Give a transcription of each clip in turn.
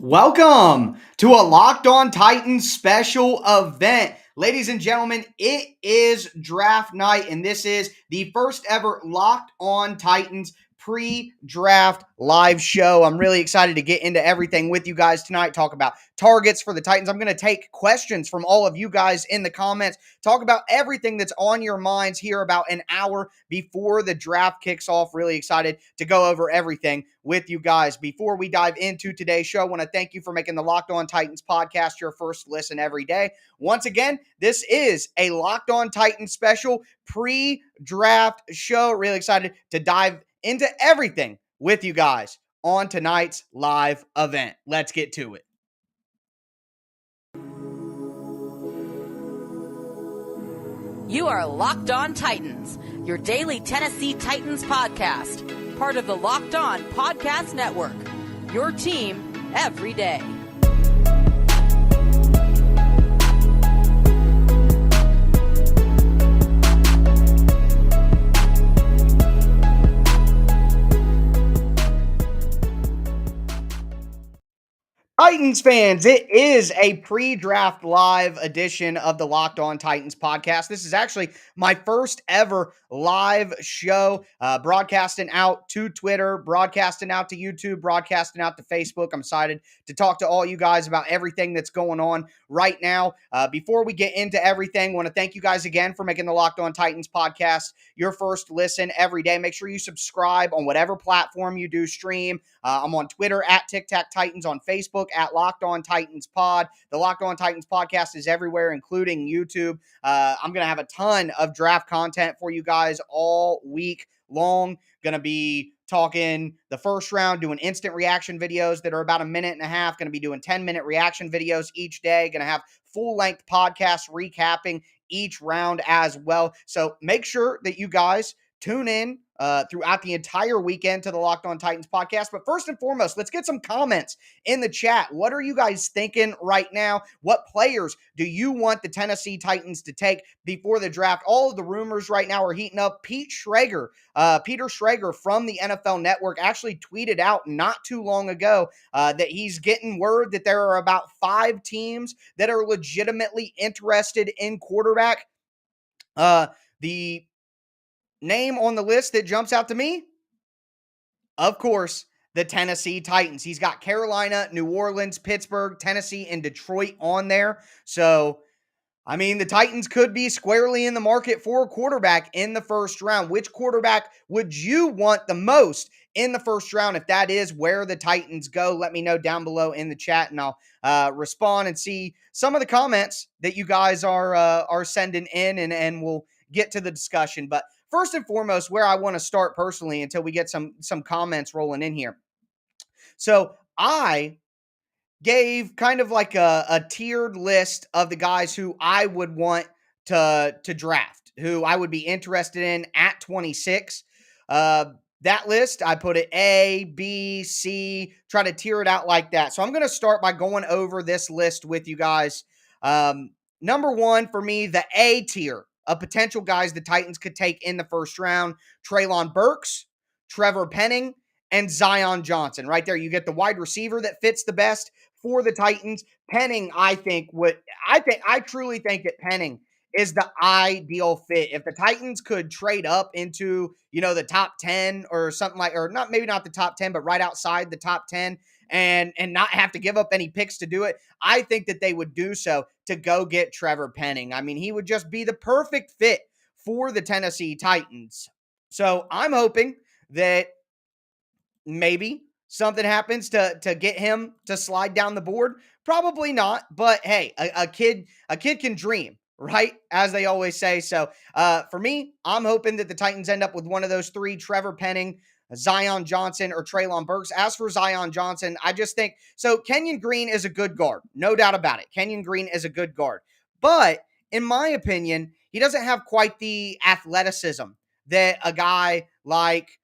Welcome to a Locked On Titans special event. Ladies and gentlemen, it is draft night, and this is the first ever Locked On Titans pre-draft live show. I'm really excited to get into everything with you guys tonight, talk about targets for the Titans. I'm going to take questions from all of you guys in the comments, talk about everything that's on your minds here about an hour before the draft kicks off. Really excited to go over everything with you guys. Before we dive into today's show, I want to thank you for making the Locked On Titans podcast your first listen every day. Once again, this is a Locked On Titans special pre-draft show. Really excited to dive into everything with you guys on tonight's live event. Let's get to it. You are Locked On Titans, your daily Tennessee Titans podcast, part of the Locked On Podcast Network, your team every day. Titans fans, it is a pre-draft live edition of the Locked On Titans podcast. This is actually my first ever live show, broadcasting out to Twitter, broadcasting out to YouTube, broadcasting out to Facebook. I'm excited to talk to all you guys about everything that's going on right now. Before we get into everything, I want to thank you guys again for making the Locked On Titans podcast your first listen every day. Make sure you subscribe on whatever platform you do stream. I'm on Twitter at Tic Tac Titans, on Facebook at Locked On Titans Pod. The Locked On Titans podcast is everywhere, including YouTube. I'm going to have a ton of draft content for you guys all week long. Going to be talking the first round, doing instant reaction videos that are about a minute and a half. Going to be doing 10-minute reaction videos each day. Going to have full-length podcasts recapping each round as well. So make sure that you guys tune in throughout the entire weekend to the Locked On Titans podcast. But first and foremost, let's get some comments in the chat. What are you guys thinking right now? What players do you want the Tennessee Titans to take before the draft? All of the rumors right now are heating up. Peter Schrager from the NFL Network actually tweeted out not too long ago that he's getting word that there are about 5 teams that are legitimately interested in quarterback. The name on the list that jumps out to me, of course, the Tennessee Titans. He's got Carolina, New Orleans, Pittsburgh, Tennessee, and Detroit on there. So, I mean, the Titans could be squarely in the market for a quarterback in the first round. Which quarterback would you want the most in the first round? If that is where the Titans go, let me know down below in the chat, and I'll respond and see some of the comments that you guys are sending in, and we'll get to the discussion. But first and foremost, where I want to start personally until we get some comments rolling in here. So I gave kind of like a tiered list of the guys who I would want to draft, who I would be interested in at 26. That list, I put it A, B, C, try to tier it out like that. So I'm going to start by going over this list with you guys. Number one for me, the A tier of potential guys the Titans could take in the first round: Treylon Burks, Trevor Penning, and Zion Johnson. Right there, you get the wide receiver that fits the best for the Titans. Penning, I truly think that Penning is the ideal fit. If the Titans could trade up into, the top 10 or something like, or not, maybe not the top 10, but right outside the top 10, and not have to give up any picks to do it, I think that they would do so to go get Trevor Penning. I mean, he would just be the perfect fit for the Tennessee Titans. So I'm hoping that maybe something happens to get him to slide down the board. Probably not, but hey, a kid can dream, right? As they always say. So for me, I'm hoping that the Titans end up with one of those 3: Trevor Penning, Zion Johnson, or Treylon Burks. As for Zion Johnson, I just think, so Kenyon Green is a good guard. No doubt about it. Kenyon Green is a good guard. But in my opinion, he doesn't have quite the athleticism that a guy like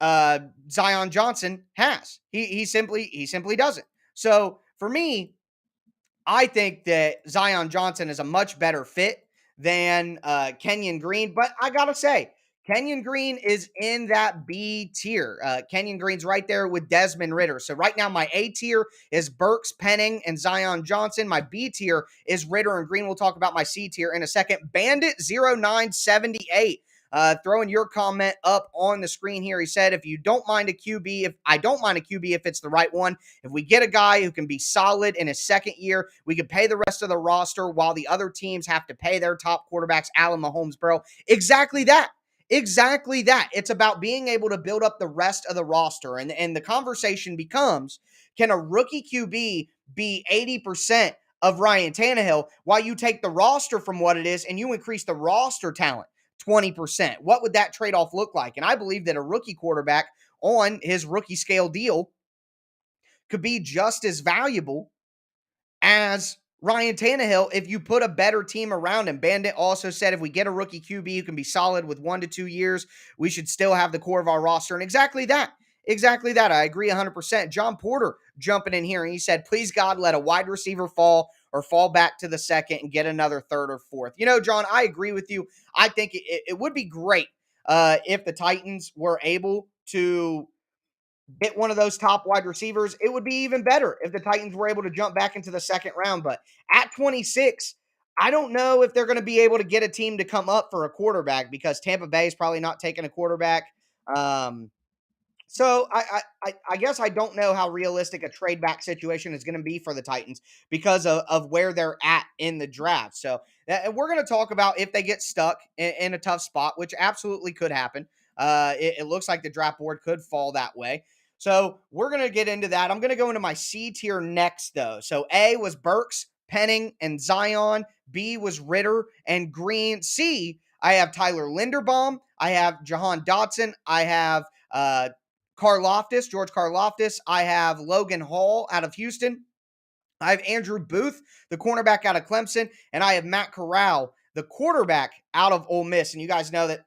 Zion Johnson has. He simply doesn't. So for me, I think that Zion Johnson is a much better fit than Kenyon Green. But I gotta say, Kenyon Green is in that B tier. Kenyon Green's right there with Desmond Ridder. So right now, my A tier is Burks, Penning, and Zion Johnson. My B tier is Ridder and Green. We'll talk about my C tier in a second. Bandit0978. Throwing your comment up on the screen here. He said, if you don't mind a QB, if I don't mind a QB, if it's the right one, if we get a guy who can be solid in his second year, we could pay the rest of the roster while the other teams have to pay their top quarterbacks, Allen Mahomes, bro. Exactly that. Exactly that. It's about being able to build up the rest of the roster. And the conversation becomes, can a rookie QB be 80% of Ryan Tannehill while you take the roster from what it is and you increase the roster talent 20%? What would that trade-off look like? And I believe that a rookie quarterback on his rookie scale deal could be just as valuable as Ryan Tannehill if you put a better team around him. Bandit also said if we get a rookie QB who can be solid with 1 to 2 years, we should still have the core of our roster. And exactly that. Exactly that. I agree 100%. John Porter jumping in here, and he said, please, God, let a wide receiver fall or fall back to the second and get another third or fourth. You know, John, I agree with you. I think it would be great if the Titans were able to get one of those top wide receivers. It would be even better if the Titans were able to jump back into the second round. But at 26, I don't know if they're going to be able to get a team to come up for a quarterback because Tampa Bay is probably not taking a quarterback. So I guess I don't know how realistic a trade back situation is going to be for the Titans because of where they're at in the draft. So we're going to talk about if they get stuck in a tough spot, which absolutely could happen. It looks like the draft board could fall that way. So we're going to get into that. I'm going to go into my C tier next, though. So A was Burks, Penning, and Zion. B was Ridder and Green. C, I have Tyler Linderbaum. I have Jahan Dotson. I have George Karlaftis. I have Logan Hall out of Houston. I have Andrew Booth, the cornerback out of Clemson. And I have Matt Corral, the quarterback out of Ole Miss. And you guys know that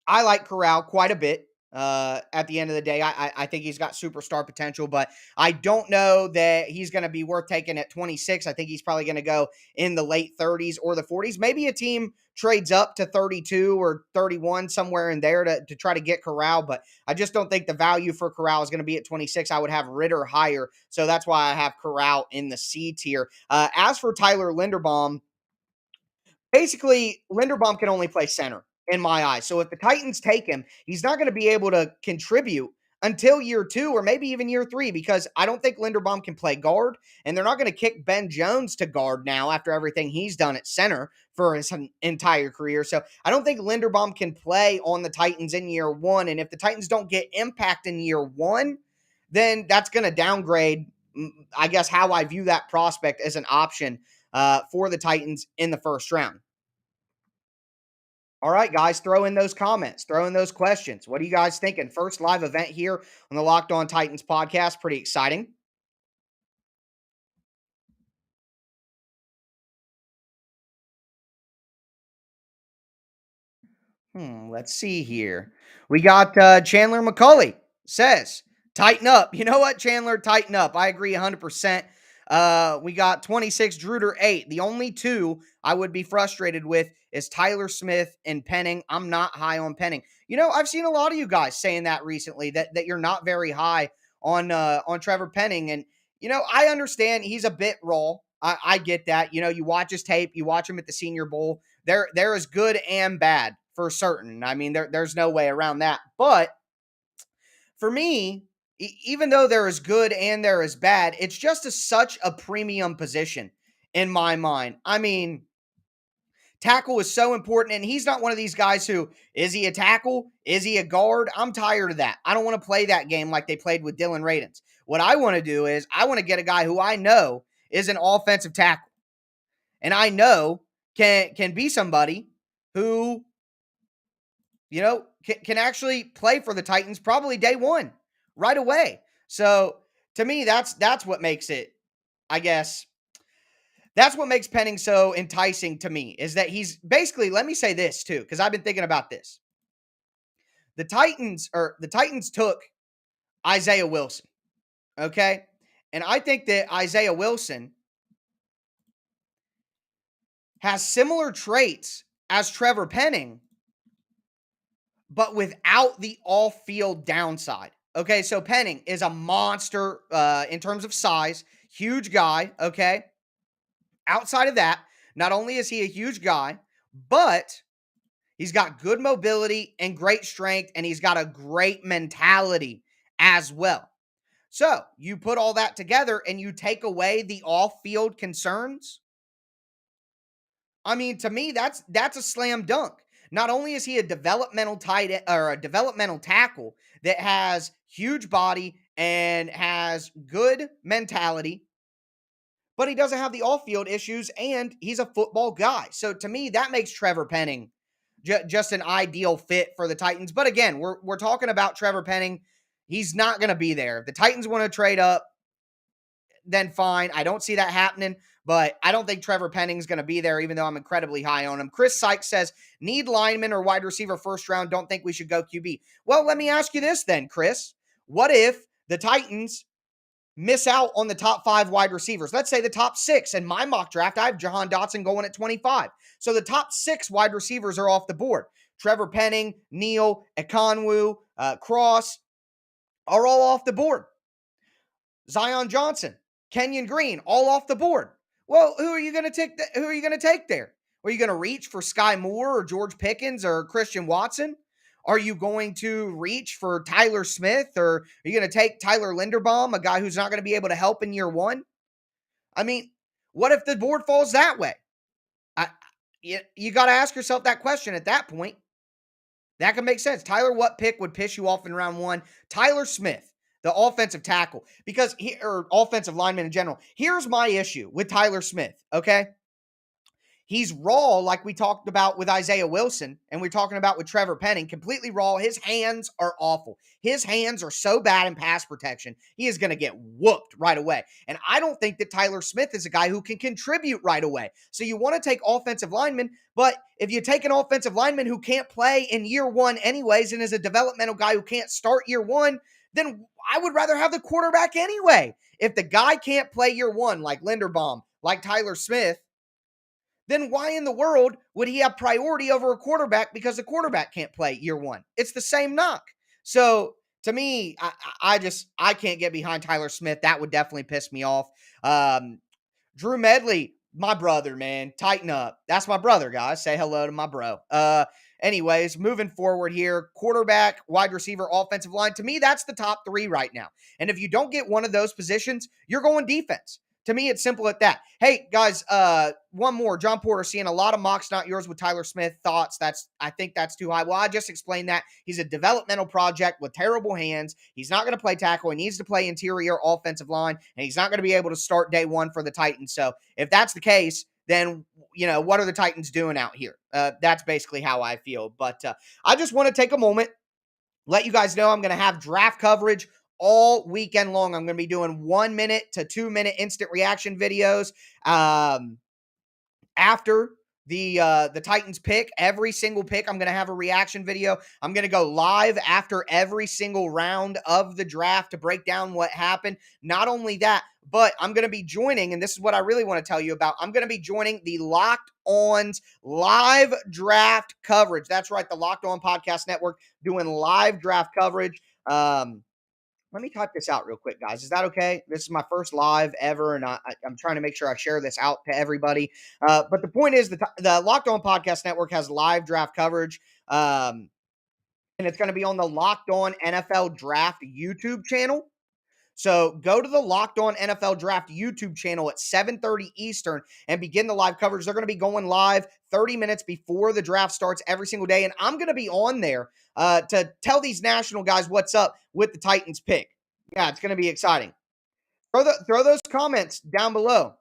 I like Corral quite a bit. At the end of the day, I think he's got superstar potential, but I don't know that he's going to be worth taking at 26. I think he's probably going to go in the late 30s or the 40s. Maybe a team trades up to 32 or 31, somewhere in there to try to get Corral, but I just don't think the value for Corral is going to be at 26. I would have Ridder higher, so that's why I have Corral in the C tier. As for Tyler Linderbaum, basically, Linderbaum can only play center in my eyes. So if the Titans take him, he's not going to be able to contribute until year 2 or maybe even year 3 because I don't think Linderbaum can play guard, and they're not going to kick Ben Jones to guard now after everything he's done at center for his entire career. So I don't think Linderbaum can play on the Titans in year 1, and if the Titans don't get impact in year 1, then that's going to downgrade, I guess, how I view that prospect as an option for the Titans in the first round. All right, guys, throw in those comments, throw in those questions. What are you guys thinking? First live event here on the Locked On Titans podcast. Pretty exciting. Let's see here. We got Chandler McCulley says, tighten up. You know what, Chandler? Tighten up. I agree 100%. We got 26, Druder 8. The only two I would be frustrated with is Tyler Smith and Penning. I'm not high on Penning. You know, I've seen a lot of you guys saying that recently, that you're not very high on Trevor Penning. And, you know, I understand he's a bit raw. I get that. You know, you watch his tape, you watch him at the Senior Bowl. There is good and bad for certain. I mean, there's no way around that. But for me, even though there is good and there is bad, it's just such a premium position in my mind. I mean, tackle is so important, and he's not one of these guys who, is he a tackle? Is he a guard? I'm tired of that. I don't want to play that game like they played with Dylan Radins. What I want to do is I want to get a guy who I know is an offensive tackle, and I know can be somebody who, you know, can actually play for the Titans probably day one, right away. So to me, that's what makes it, I guess, that's what makes Penning so enticing to me, is that he's basically, let me say this too, because I've been thinking about this. The Titans took Isaiah Wilson, okay? And I think that Isaiah Wilson has similar traits as Trevor Penning, but without the off-field downside. Okay, so Penning is a monster in terms of size, huge guy. Okay, outside of that, not only is he a huge guy, but he's got good mobility and great strength, and he's got a great mentality as well. So you put all that together and you take away the off-field concerns. I mean, to me, that's a slam dunk. Not only is he a developmental tight end, or a developmental tackle that has huge body and has good mentality, but he doesn't have the off-field issues, and he's a football guy. So to me, that makes Trevor Penning just an ideal fit for the Titans. But again, we're talking about Trevor Penning. He's not going to be there. If the Titans want to trade up, then fine. I don't see that happening, but I don't think Trevor Penning's going to be there, even though I'm incredibly high on him. Chris Sykes says, need lineman or wide receiver first round. Don't think we should go QB. Well, let me ask you this then, Chris. What if the Titans miss out on the top 5 wide receivers? Let's say the top 6. In my mock draft, I have Jahan Dotson going at 25. So the top 6 wide receivers are off the board. Trevor Penning, Neal, Ekonwu, Cross are all off the board. Zion Johnson, Kenyon Green, all off the board. Well, who are you going to take? Who are you going to take there? Are you going to reach for Sky Moore or George Pickens or Christian Watson? Are you going to reach for Tyler Smith, or are you going to take Tyler Linderbaum, a guy who's not going to be able to help in year one? I mean, what if the board falls that way? You got to ask yourself that question at that point. That can make sense. Tyler, what pick would piss you off in round 1? Tyler Smith, the offensive tackle, or offensive lineman in general. Here's my issue with Tyler Smith, okay? He's raw, like we talked about with Isaiah Wilson, and we're talking about with Trevor Penning, completely raw. His hands are awful. His hands are so bad in pass protection, he is going to get whooped right away. And I don't think that Tyler Smith is a guy who can contribute right away. So you want to take offensive linemen, but if you take an offensive lineman who can't play in year 1 anyways and is a developmental guy who can't start year 1, then I would rather have the quarterback anyway. If the guy can't play year 1, like Linderbaum, like Tyler Smith, then why in the world would he have priority over a quarterback because the quarterback can't play year 1? It's the same knock. So to me, I can't get behind Tyler Smith. That would definitely piss me off. Drew Medley, my brother, man, tighten up. That's my brother, guys. Say hello to my bro. Anyways, moving forward here, quarterback, wide receiver, offensive line. To me, that's the top 3 right now. And if you don't get one of those positions, you're going defense. To me, it's simple at that. Hey, guys, one more. John Porter seeing a lot of mocks, not yours, with Tyler Smith. Thoughts? I think that's too high. Well, I just explained that. He's a developmental project with terrible hands. He's not going to play tackle. He needs to play interior offensive line, and he's not going to be able to start day 1 for the Titans. So if that's the case, then, what are the Titans doing out here? That's basically how I feel. But I just want to take a moment, let you guys know I'm going to have draft coverage all weekend long. I'm going to be doing 1 minute to 2 minute instant reaction videos after the Titans pick. Every single pick, I'm going to have a reaction video. I'm going to go live after every single round of the draft to break down what happened. Not only that, but I'm going to be joining, and this is what I really want to tell you about, I'm going to be joining the Locked On's live draft coverage. That's right, the Locked On Podcast Network doing live draft coverage. Let me type this out real quick, guys. Is that okay? This is my first live ever, and I'm trying to make sure I share this out to everybody. But the point is, the Locked On Podcast Network has live draft coverage, and it's going to be on the Locked On NFL Draft YouTube channel. So go to the Locked On NFL Draft YouTube channel at 7:30 Eastern and begin the live coverage. They're going to be going live 30 minutes before the draft starts every single day, and I'm going to be on there to tell these national guys what's up with the Titans pick. Yeah, it's going to be exciting. Throw those comments down below.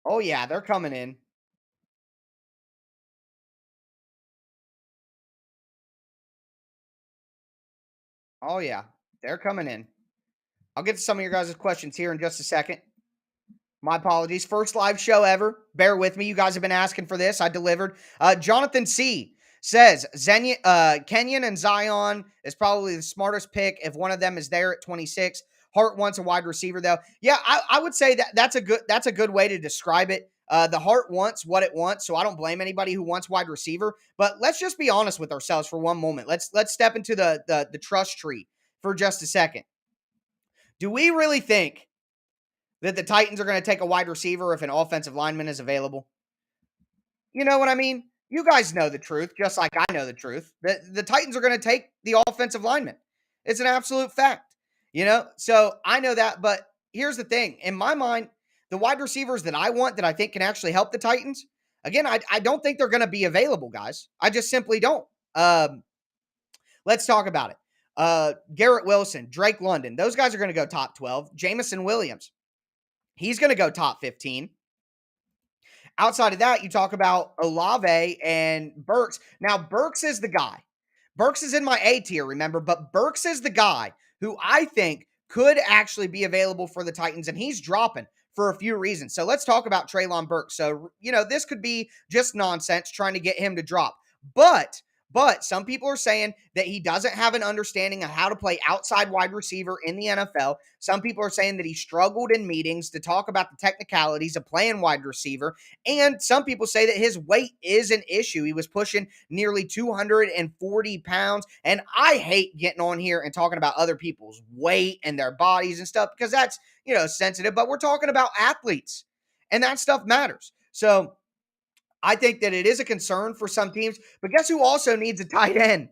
Oh, yeah, they're coming in. Oh, yeah, they're coming in. I'll get to some of your guys' questions here in just a second. My apologies. First live show ever. Bear with me. You guys have been asking for this. I delivered. Jonathan C. says, Kenyon and Zion is probably the smartest pick if one of them is there at 26. Hart wants a wide receiver, though. Yeah, I would say that's a good way to describe it. The Hart wants what it wants, so I don't blame anybody who wants wide receiver. But let's just be honest with ourselves for one moment. Let's step into the trust tree for just a second. Do we really think that the Titans are going to take a wide receiver if an offensive lineman is available? You know what I mean? You guys know the truth, just like I know the truth. The Titans are going to take the offensive lineman. It's an absolute fact, So I know that, but here's the thing. In my mind, the wide receivers that I want that I think can actually help the Titans, again, I don't think they're going to be available, guys. I just simply don't. Let's talk about it. Garrett Wilson, Drake London, those guys are going to go top 12. Jameson Williams, he's going to go top 15. Outside of that, you talk about Olave and Burks. Now, Burks is the guy. Burks is in my A tier, remember, but Burks is the guy who I think could actually be available for the Titans, and he's dropping for a few reasons. So let's talk about Treylon Burks. So, this could be just nonsense trying to get him to drop. But some people are saying that he doesn't have an understanding of how to play outside wide receiver in the NFL. Some people are saying that he struggled in meetings to talk about the technicalities of playing wide receiver. And some people say that his weight is an issue. He was pushing nearly 240 pounds. And I hate getting on here and talking about other people's weight and their bodies and stuff because that's, sensitive. But we're talking about athletes, and that stuff matters. So I think that it is a concern for some teams, but guess who also needs a tight end?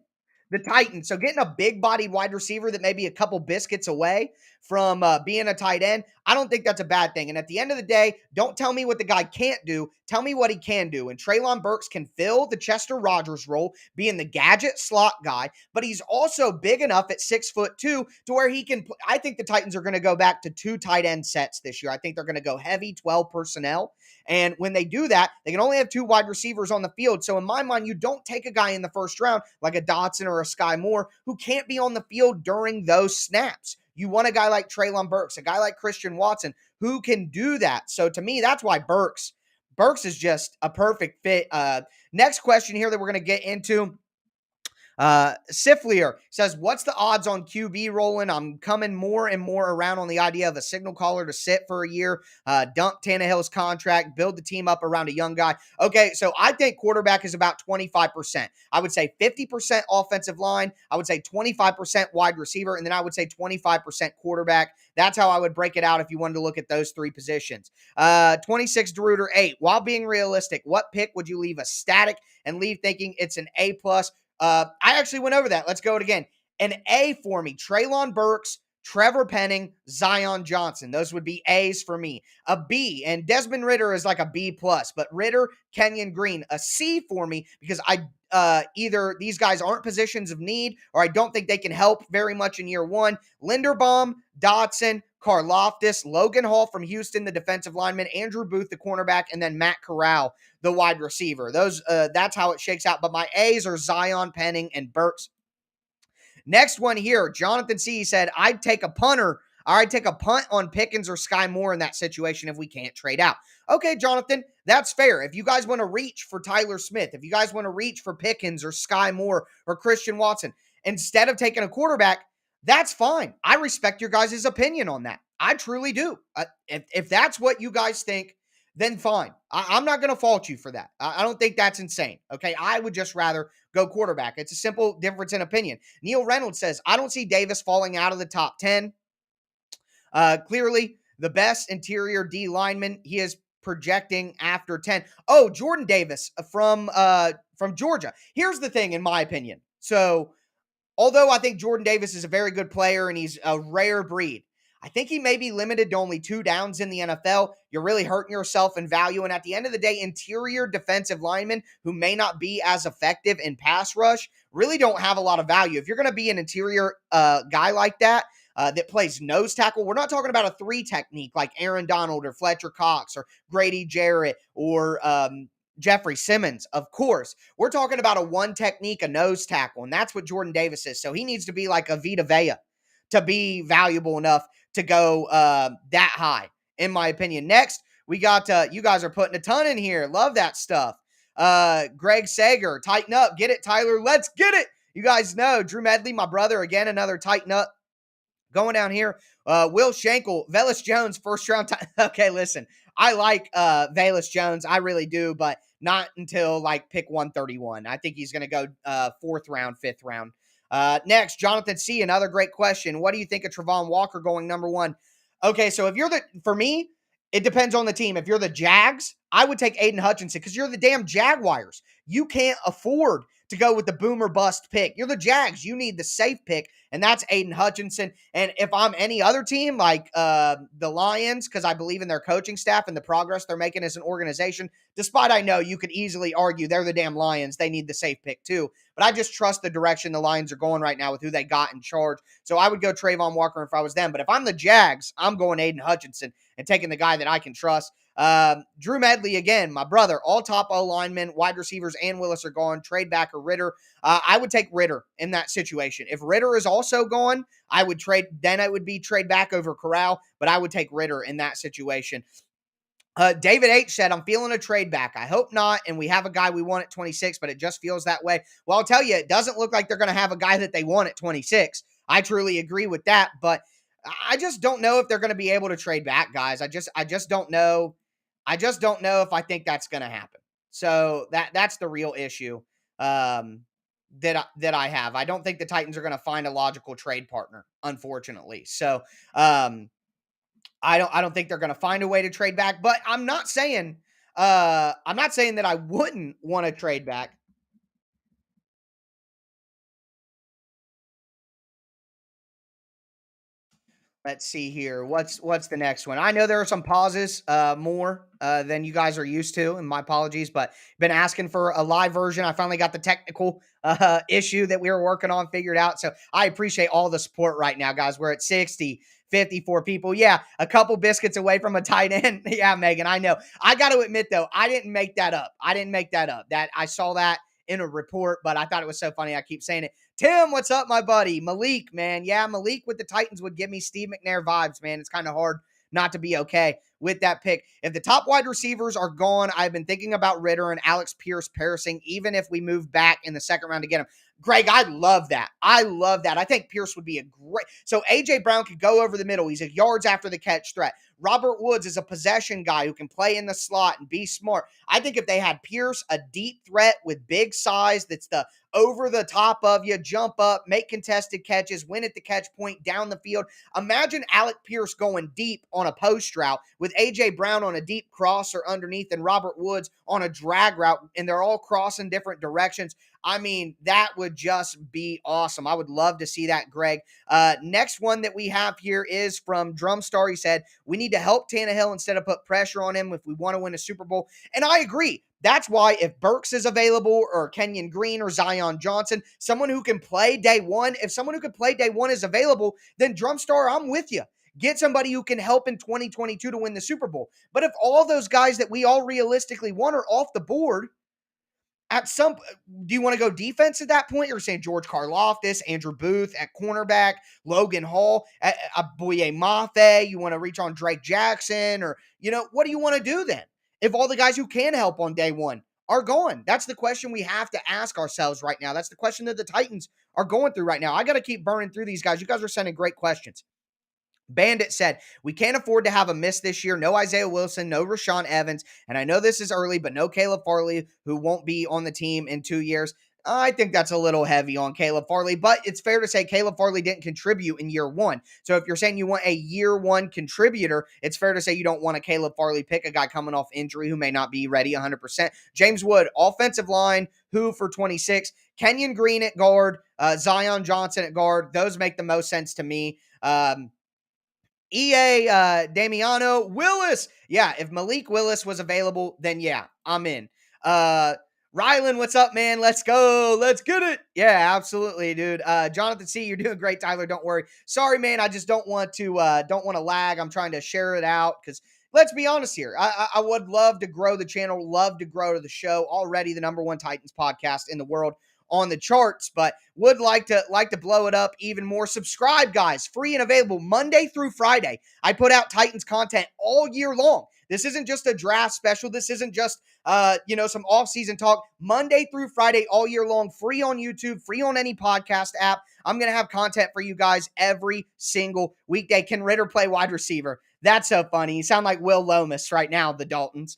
The Titans. So getting a big-bodied wide receiver that may be a couple biscuits away from being a tight end, I don't think that's a bad thing. And at the end of the day, don't tell me what the guy can't do. Tell me what he can do. And Treylon Burks can fill the Chester Rogers role, being the gadget slot guy, but he's also big enough at 6'2" to where he can – I think the Titans are going to go back to 2 tight end sets this year. I think they're going to go heavy 12 personnel. And when they do that, they can only have 2 wide receivers on the field. So in my mind, you don't take a guy in the first round like a Dotson or a Sky Moore who can't be on the field during those snaps. You want a guy like Treylon Burks, a guy like Christian Watson who can do that. So to me, that's why Burks is just a perfect fit. Next question here that we're going to get into. Siflier says, what's the odds on QB rolling? I'm coming more and more around on the idea of a signal caller to sit for a year, dump Tannehill's contract, build the team up around a young guy. Okay, so I think quarterback is about 25%. I would say 50% offensive line. I would say 25% wide receiver, and then I would say 25% quarterback. That's how I would break it out if you wanted to look at those 3 positions. 26 Deruder 8. While being realistic, what pick would you leave a static and leave thinking it's an A+? I actually went over that. Let's go it again. An A for me, Treylon Burks, Trevor Penning, Zion Johnson. Those would be A's for me. A B, and Desmond Ridder is like a B+, but Ridder, Kenyon Green. A C for me because either these guys aren't positions of need or I don't think they can help very much in year 1. Linderbaum, Dotson, Karlaftis, Logan Hall from Houston, the defensive lineman, Andrew Booth, the cornerback, and then Matt Corral, the wide receiver. That's how it shakes out. But my A's are Zion, Penning, and Burks. Next one here, Jonathan C. said, I'd take a punter. I'd take a punt on Pickens or Sky Moore in that situation if we can't trade out. Okay, Jonathan, that's fair. If you guys want to reach for Tyler Smith, if you guys want to reach for Pickens or Sky Moore or Christian Watson, instead of taking a quarterback, that's fine. I respect your guys' opinion on that. I truly do. If that's what you guys think, then fine. I'm not going to fault you for that. I don't think that's insane. Okay, I would just rather go quarterback. It's a simple difference in opinion. Neil Reynolds says, I don't see Davis falling out of the top 10. Clearly, the best interior D lineman. He is projecting after 10. Oh, Jordan Davis from Georgia. Here's the thing, in my opinion. So, although I think Jordan Davis is a very good player and he's a rare breed, I think he may be limited to only 2 downs in the NFL. You're really hurting yourself in value. And at the end of the day, interior defensive linemen who may not be as effective in pass rush really don't have a lot of value. If you're going to be an interior guy like that, that plays nose tackle, we're not talking about a 3 technique like Aaron Donald or Fletcher Cox or Grady Jarrett or Jeffrey Simmons, of course. We're talking about a 1 technique, a nose tackle, and that's what Jordan Davis is. So he needs to be like a Vita Vea to be valuable enough to go that high, in my opinion. Next, we got, you guys are putting a ton in here. Love that stuff. Greg Sager, tighten up. Get it, Tyler. Let's get it. You guys know Drew Medley, my brother, again, another tighten up. Going down here, Will Schenkel, Velus Jones, first round. Okay, listen, I like Velus Jones. I really do, but not until like pick 131. I think he's going to go fourth round, fifth round. Next, Jonathan C., another great question. What do you think of Travon Walker going number one? Okay, so if you're for me, it depends on the team. If you're the Jags, I would take Aiden Hutchinson because you're the damn Jaguars. You can't afford to go with the boomer bust pick. You're the Jags. You need the safe pick, and that's Aiden Hutchinson. And if I'm any other team like the Lions, because I believe in their coaching staff and the progress they're making as an organization, despite I know you could easily argue they're the damn Lions, they need the safe pick too. But I just trust the direction the Lions are going right now with who they got in charge. So I would go Travon Walker if I was them. But if I'm the Jags, I'm going Aiden Hutchinson and taking the guy that I can trust. Drew Medley, again, my brother, all top O linemen, wide receivers, and Willis are gone. Trade back or Ritter. I would take Ritter in that situation. If Ritter is also gone, I would trade. Then it would be trade back over Corral, but I would take Ritter in that situation. David H. said, I'm feeling a trade back. I hope not. And we have a guy we want at 26, but it just feels that way. Well, I'll tell you, it doesn't look like they're going to have a guy that they want at 26. I truly agree with that, but I just don't know if they're going to be able to trade back, guys. I just don't know. I just don't know if I think that's going to happen. So that's the real issue that I have. I don't think the Titans are going to find a logical trade partner, unfortunately. So I don't think they're going to find a way to trade back, but I'm not saying that I wouldn't want to trade back. Let's see here. What's the next one? I know there are some pauses more than you guys are used to, and my apologies, but been asking for a live version. I finally got the technical issue that we were working on figured out. So I appreciate all the support right now, guys. We're at 54 people. Yeah, a couple biscuits away from a tight end. Yeah, Megan, I know. I got to admit, though, I didn't make that up. That I saw that in a report, but I thought it was so funny. I keep saying it. Tim, what's up, my buddy? Malik, man. Yeah, Malik with the Titans would give me Steve McNair vibes, man. It's kind of hard not to be okay with that pick. If the top wide receivers are gone, I've been thinking about Ritter and Alex Pierce Parsing, even if we move back in the second round to get him. Greg, I love that. I think Pierce would be a great. So A.J. Brown could go over the middle. He's a yards after the catch threat. Robert Woods is a possession guy who can play in the slot and be smart. I think if they had Pierce, a deep threat with big size that's the over the top of you, jump up, make contested catches, win at the catch point, down the field. Imagine Alec Pierce going deep on a post route with A.J. Brown on a deep crosser underneath and Robert Woods on a drag route, and they're all crossing different directions. I mean, that would just be awesome. I would love to see that, Greg. Next one that we have here is from Drumstar. He said, we need to help Tannehill instead of put pressure on him if we want to win a Super Bowl. And I agree. That's why if Burks is available or Kenyon Green or Zion Johnson, someone who can play day one, if someone who can play day one is available, then Drumstar, I'm with you. Get somebody who can help in 2022 to win the Super Bowl. But if all those guys that we all realistically want are off the board, do you want to go defense at that point? You're saying George Karlaftis, Andrew Booth at cornerback, Logan Hall, Boye Mafe. You want to reach on Drake Jackson, or what do you want to do then? If all the guys who can help on day one are gone, that's the question we have to ask ourselves right now. That's the question that the Titans are going through right now. I got to keep burning through these guys. You guys are sending great questions. Bandit said, we can't afford to have a miss this year. No Isaiah Wilson, no Rashaan Evans. And I know this is early, but no Caleb Farley, who won't be on the team in 2 years. I think that's a little heavy on Caleb Farley, but it's fair to say Caleb Farley didn't contribute in year one. So if you're saying you want a year one contributor, it's fair to say you don't want a Caleb Farley pick, a guy coming off injury who may not be ready 100%. James Wood, offensive line, who for 26? Kenyon Green at guard, Zion Johnson at guard. Those make the most sense to me. Damiano Willis. Yeah, if Malik Willis was available, then yeah, I'm in. Rylan, what's up, man? Let's go. Let's get it. Yeah, absolutely, dude. Jonathan C., you're doing great, Tyler. Don't worry. Sorry, man. I just don't want to lag. I'm trying to share it out because let's be honest here. I would love to grow the channel, love to grow the show. Already the #1 Titans podcast in the world on the charts, but would like to blow it up even more, subscribe, guys. Free and available Monday through Friday. I put out Titans content all year long. This isn't just a draft special. This isn't just some off-season talk. Monday through Friday, all year long, free on YouTube, free on any podcast app. I'm going to have content for you guys every single weekday. Can Ritter play wide receiver? That's so funny. You sound like Will Lomas right now, the Daltons.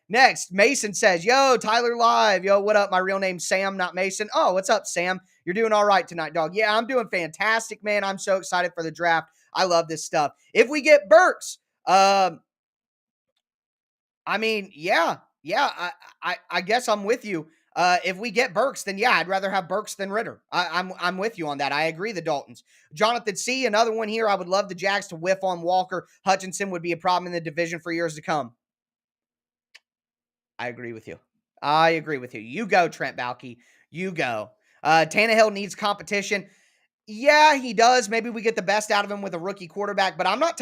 Next, Mason says, yo, Tyler live. Yo, what up? My real name's Sam, not Mason. Oh, what's up, Sam? You're doing all right tonight, dog. Yeah, I'm doing fantastic, man. I'm so excited for the draft. I love this stuff. If we get Burks, I guess I'm with you. If we get Burks, then yeah, I'd rather have Burks than Ritter. I'm with you on that. I agree, the Daltons. Jonathan C., another one here. I would love the Jags to whiff on Walker. Hutchinson would be a problem in the division for years to come. I agree with you. You go, Trent Baalke. You go. Tannehill needs competition. Yeah, he does. Maybe we get the best out of him with a rookie quarterback, but I'm not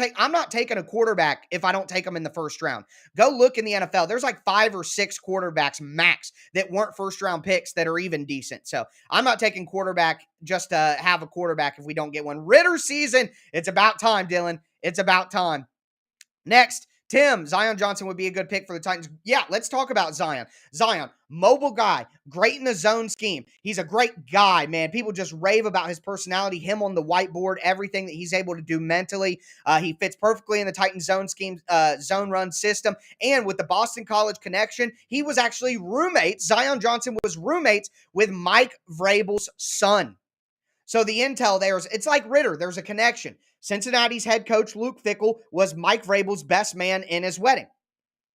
taking a quarterback if I don't take him in the first round. Go look in the NFL. There's like 5 or 6 quarterbacks max that weren't first round picks that are even decent. So I'm not taking quarterback just to have a quarterback if we don't get one. Ritter season, it's about time, Dylan. It's about time. Next, Tim, Zion Johnson would be a good pick for the Titans. Yeah, let's talk about Zion. Zion, mobile guy, great in the zone scheme. He's a great guy, man. People just rave about his personality, him on the whiteboard, everything that he's able to do mentally. He fits perfectly in the Titans zone scheme, zone run system. And with the Boston College connection, he was actually roommates. Zion Johnson was roommates with Mike Vrabel's son. So the intel there is, it's like Ritter. There's a connection. Cincinnati's head coach, Luke Fickell, was Mike Vrabel's best man in his wedding.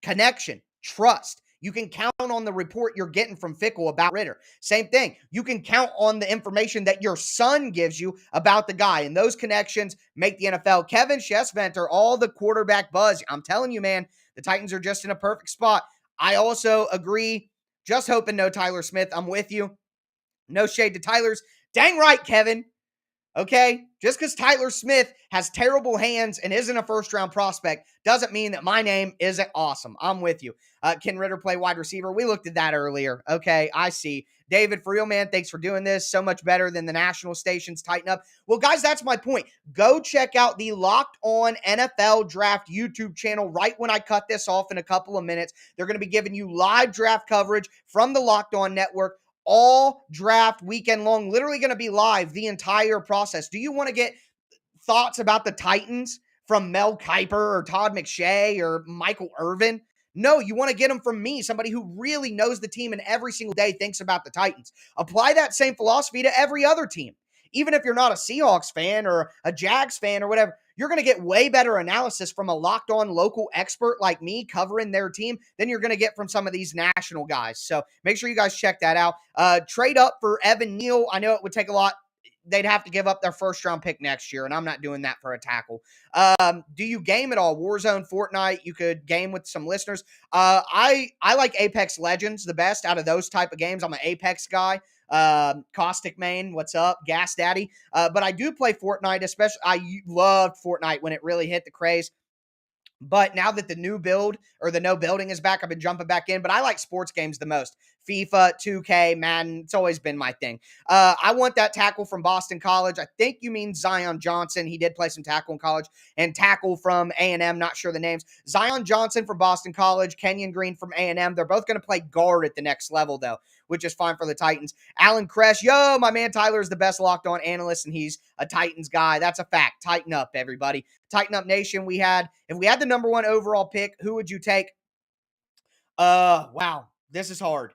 Connection, trust. You can count on the report you're getting from Fickell about Ritter. Same thing. You can count on the information that your son gives you about the guy. And those connections make the NFL. Kevin Chesventer, all the quarterback buzz. I'm telling you, man, the Titans are just in a perfect spot. I also agree. Just hoping no Tyler Smith. I'm with you. No shade to Tyler's. Dang right, Kevin. Okay? Just because Tyler Smith has terrible hands and isn't a first-round prospect doesn't mean that my name isn't awesome. I'm with you. Can Ritter play wide receiver? We looked at that earlier. Okay, I see. David, for real, man, thanks for doing this. So much better than the national stations. Tighten up. Well, guys, that's my point. Go check out the Locked On NFL Draft YouTube channel right when I cut this off in a couple of minutes. They're going to be giving you live draft coverage from the Locked On Network all draft weekend long, literally going to be live the entire process. Do you want to get thoughts about the Titans from Mel Kiper or Todd McShay or Michael Irvin? No, you want to get them from me, somebody who really knows the team and every single day thinks about the Titans. Apply that same philosophy to every other team. Even if you're not a Seahawks fan or a Jags fan or whatever, you're going to get way better analysis from a locked-on local expert like me covering their team than you're going to get from some of these national guys. So make sure you guys check that out. Trade up for Evan Neal. I know it would take a lot. They'd have to give up their first-round pick next year, and I'm not doing that for a tackle. Do you game at all? Warzone, Fortnite, you could game with some listeners. I like Apex Legends the best out of those type of games. I'm an Apex guy. Caustic Main, what's up? Gas Daddy. But I do play Fortnite, especially. I loved Fortnite when it really hit the craze. But now that the new build or the no building is back, I've been jumping back in. But I like sports games the most. FIFA, 2K, Madden. It's always been my thing. I want that tackle from Boston College. I think you mean Zion Johnson. He did play some tackle in college. And tackle from A&M. Not sure the names. Zion Johnson from Boston College. Kenyon Green from A&M. They're both going to play guard at the next level, though, which is fine for the Titans. Alan Kresh. Yo, my man Tyler is the best locked-on analyst, and he's a Titans guy. That's a fact. Tighten up, everybody. Tighten up, nation. If we had the number 1 overall pick, who would you take? Wow. This is hard.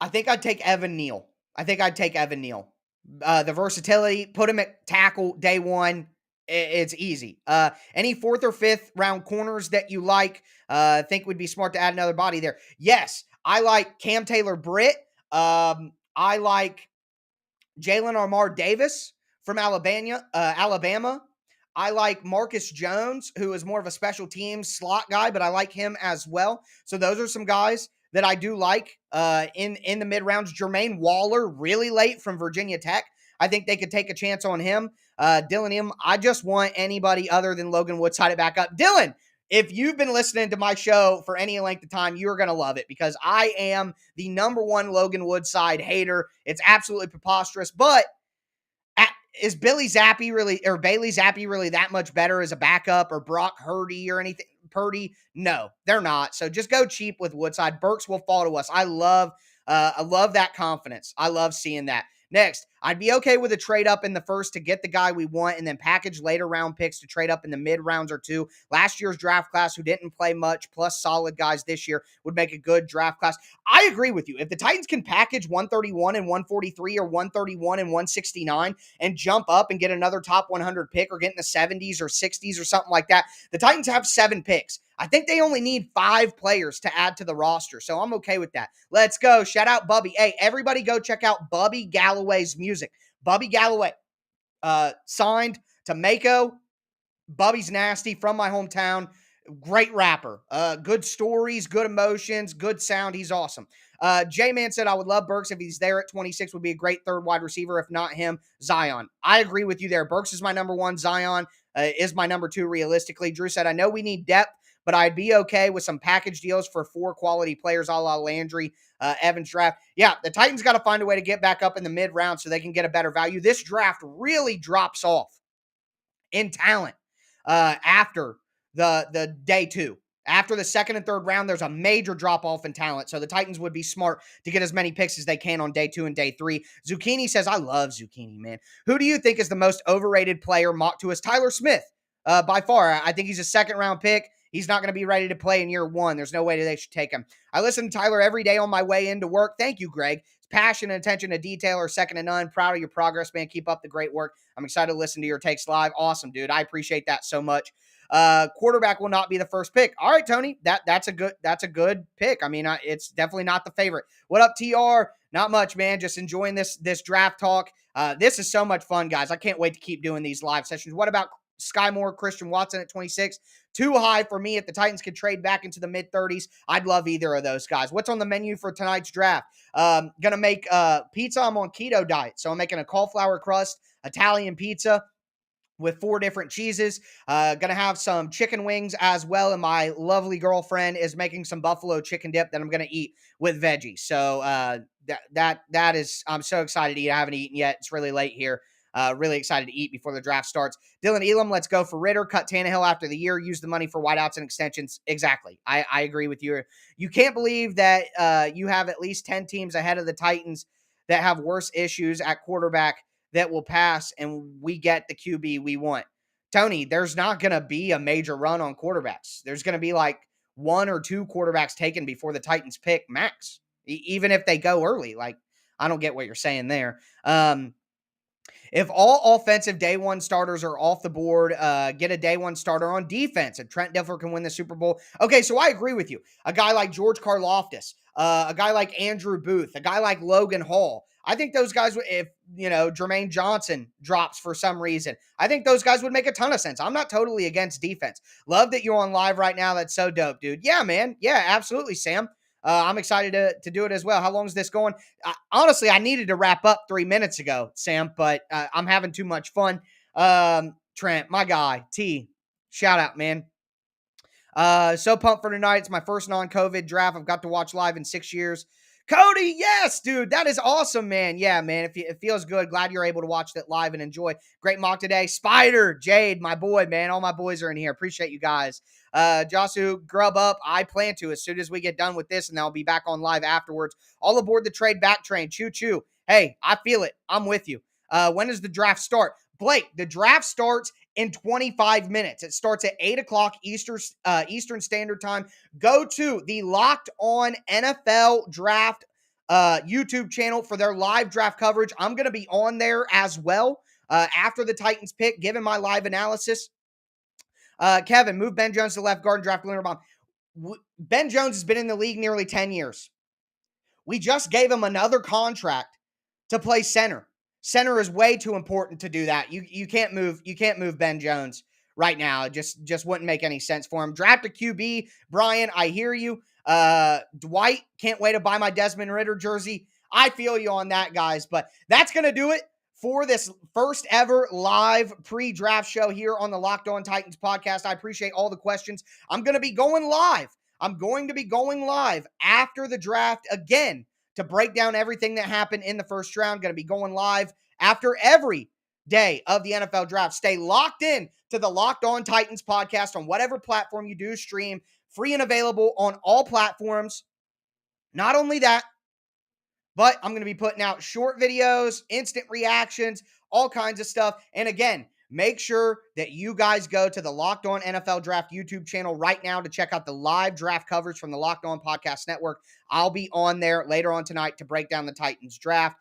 I think I'd take Evan Neal. The versatility, put him at tackle day one. It's easy. Any 4th or 5th round corners that you like, think would be smart to add another body there. Yes, I like Cam Taylor-Britt. I like Jalen Armour-Davis from Alabama. I like Marcus Jones, who is more of a special teams slot guy, but I like him as well. So those are some guys that I do like in the mid-rounds. Jermaine Waller, really late from Virginia Tech. I think they could take a chance on him. Dylan M., I just want anybody other than Logan Woodside to back up. Dylan, if you've been listening to my show for any length of time, you're going to love it because I am the number one Logan Woodside hater. It's absolutely preposterous, but is Bailey Zappi really that much better as a backup, or Brock Purdy or anything? Purdy? No, they're not. So just go cheap with Woodside. Burks will fall to us. I love that confidence. I love seeing that. Next, I'd be okay with a trade up in the first to get the guy we want and then package later round picks to trade up in the mid rounds or two. Last year's draft class, who didn't play much, plus solid guys this year, would make a good draft class. I agree with you. If the Titans can package 131 and 143 or 131 and 169 and jump up and get another top 100 pick or get in the 70s or 60s or something like that, the Titans have 7 picks. I think they only need 5 players to add to the roster, so I'm okay with that. Let's go. Shout out Bubby. Hey, everybody go check out Bubby Galloway's music. Bubby Galloway, signed to Mako. Bubby's nasty, from my hometown. Great rapper. Good stories, good emotions, good sound. He's awesome. J-Man said, I would love Burks if he's there at 26, would be a great third wide receiver. If not him, Zion. I agree with you there. Burks is my number 1. Zion is my number 2 realistically. Drew said, I know we need depth, but I'd be okay with some package deals for 4 quality players a la Landry, Evans draft. Yeah, the Titans got to find a way to get back up in the mid-round so they can get a better value. This draft really drops off in talent after the day 2. After the second and third round, there's a major drop-off in talent. So the Titans would be smart to get as many picks as they can on day 2 and day 3. Zucchini says, I love Zucchini, man. Who do you think is the most overrated player mocked to us? Tyler Smith, by far. I think he's a second-round pick. He's not going to be ready to play in year 1. There's no way that they should take him. I listen to Tyler every day on my way into work. Thank you, Greg. His passion and attention to detail are second to none. Proud of your progress, man. Keep up the great work. I'm excited to listen to your takes live. Awesome, dude. I appreciate that so much. Quarterback will not be the first pick. All right, Tony, that's a good pick. I mean, it's definitely not the favorite. What up, TR? Not much, man. Just enjoying this draft talk. This is so much fun, guys. I can't wait to keep doing these live sessions. What about Sky Moore, Christian Watson at 26? Too high for me. If the Titans could trade back into the mid-30s, I'd love either of those guys. What's on the menu for tonight's draft? Gonna make pizza. I'm on keto diet, so I'm making a cauliflower crust Italian pizza with 4 different cheeses. Gonna have some chicken wings as well, and my lovely girlfriend is making some buffalo chicken dip that I'm gonna eat with veggies. So that is, I'm so excited to eat. I haven't eaten yet. It's really late here. Really excited to eat before the draft starts. Dylan Elam, let's go for Ritter. Cut Tannehill after the year. Use the money for wideouts and extensions. Exactly. I agree with you. You can't believe that you have at least 10 teams ahead of the Titans that have worse issues at quarterback that will pass, and we get the QB we want. Tony, there's not going to be a major run on quarterbacks. There's going to be like 1 or 2 quarterbacks taken before the Titans pick max, even if they go early. Like, I don't get what you're saying there. If all offensive day 1 starters are off the board, get a day 1 starter on defense, and Trent Dilfer can win the Super Bowl. Okay, so I agree with you. A guy like George Karlaftis, a guy like Andrew Booth, a guy like Logan Hall. I think those guys, if, Jermaine Johnson drops for some reason, I think those guys would make a ton of sense. I'm not totally against defense. Love that you're on live right now. That's so dope, dude. Yeah, man. Yeah, absolutely, Sam. I'm excited to do it as well. How long is this going? Honestly, I needed to wrap up 3 minutes ago, Sam, but I'm having too much fun. Trent, my guy, T, shout out, man. So pumped for tonight. It's my first non-COVID draft I've got to watch live in 6 years. Cody, yes, dude, that is awesome, man. Yeah, man, it feels good. Glad you're able to watch that live and enjoy. Great mock today. Spider, Jade, my boy, man. All my boys are in here. Appreciate you guys. Josu, grub up. I plan to as soon as we get done with this, and I'll be back on live afterwards. All aboard the trade back train. Choo choo. Hey, I feel it. I'm with you. When does the draft start? Blake, the draft starts in 25 minutes. It starts at 8 o'clock Eastern Standard Time. Go to the Locked On NFL Draft YouTube channel for their live draft coverage. I'm going to be on there as well after the Titans pick, giving my live analysis. Kevin, move Ben Jones to left guard and draft Linderbaum. Ben Jones has been in the league nearly 10 years. We just gave him another contract to play center. Center is way too important to do that. You can't move Ben Jones right now. It just wouldn't make any sense for him. Draft a QB. Brian, I hear you. Dwight, can't wait to buy my Desmond Ritter jersey. I feel you on that, guys. But that's going to do it for this first ever live pre-draft show here on the Locked On Titans podcast. I appreciate all the questions. I'm going to be going live. I'm going to be going live after the draft again to break down everything that happened in the first round. Going to be going live after every day of the NFL draft. Stay locked in to the Locked On Titans podcast on whatever platform you do stream, free and available on all platforms. Not only that, but I'm going to be putting out short videos, instant reactions, all kinds of stuff. And again, make sure that you guys go to the Locked On NFL Draft YouTube channel right now to check out the live draft coverage from the Locked On Podcast Network. I'll be on there later on tonight to break down the Titans draft.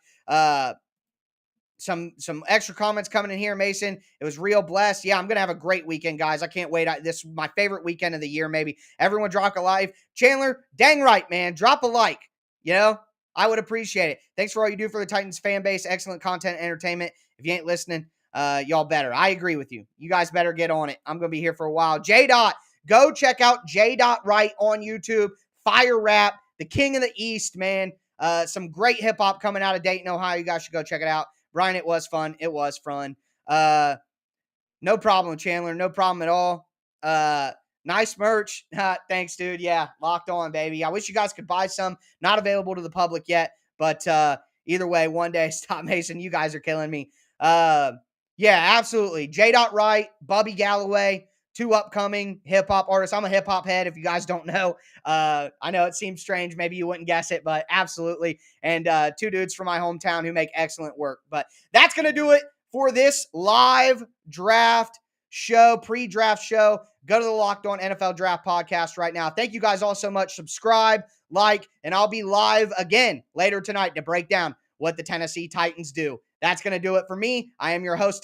Some extra comments coming in here, Mason. It was real blessed. Yeah, I'm going to have a great weekend, guys. I can't wait. This is my favorite weekend of the year, maybe. Everyone drop a like. Chandler, dang right, man. Drop a like. You know, I would appreciate it. Thanks for all you do for the Titans fan base. Excellent content and entertainment. If you ain't listening, y'all better. I agree with you. You guys better get on it. I'm going to be here for a while. J. Go check out J. Wright on YouTube. Fire rap. The king of the East, man. Some great hip-hop coming out of Dayton, Ohio. You guys should go check it out. Brian, it was fun. It was fun. No problem, Chandler. No problem at all. Nice merch. Thanks, dude. Yeah, locked on, baby. I wish you guys could buy some. Not available to the public yet, but either way, one day, Stop Mason, you guys are killing me. Yeah, absolutely. J. Wright, Bubby Galloway, two upcoming hip-hop artists. I'm a hip-hop head, if you guys don't know. I know it seems strange. Maybe you wouldn't guess it, but absolutely. And two dudes from my hometown who make excellent work. But that's going to do it for this live draft show, pre-draft show. Go to the Locked On NFL Draft podcast right now. Thank you guys all so much. Subscribe, like, and I'll be live again later tonight to break down what the Tennessee Titans do. That's going to do it for me. I am your host,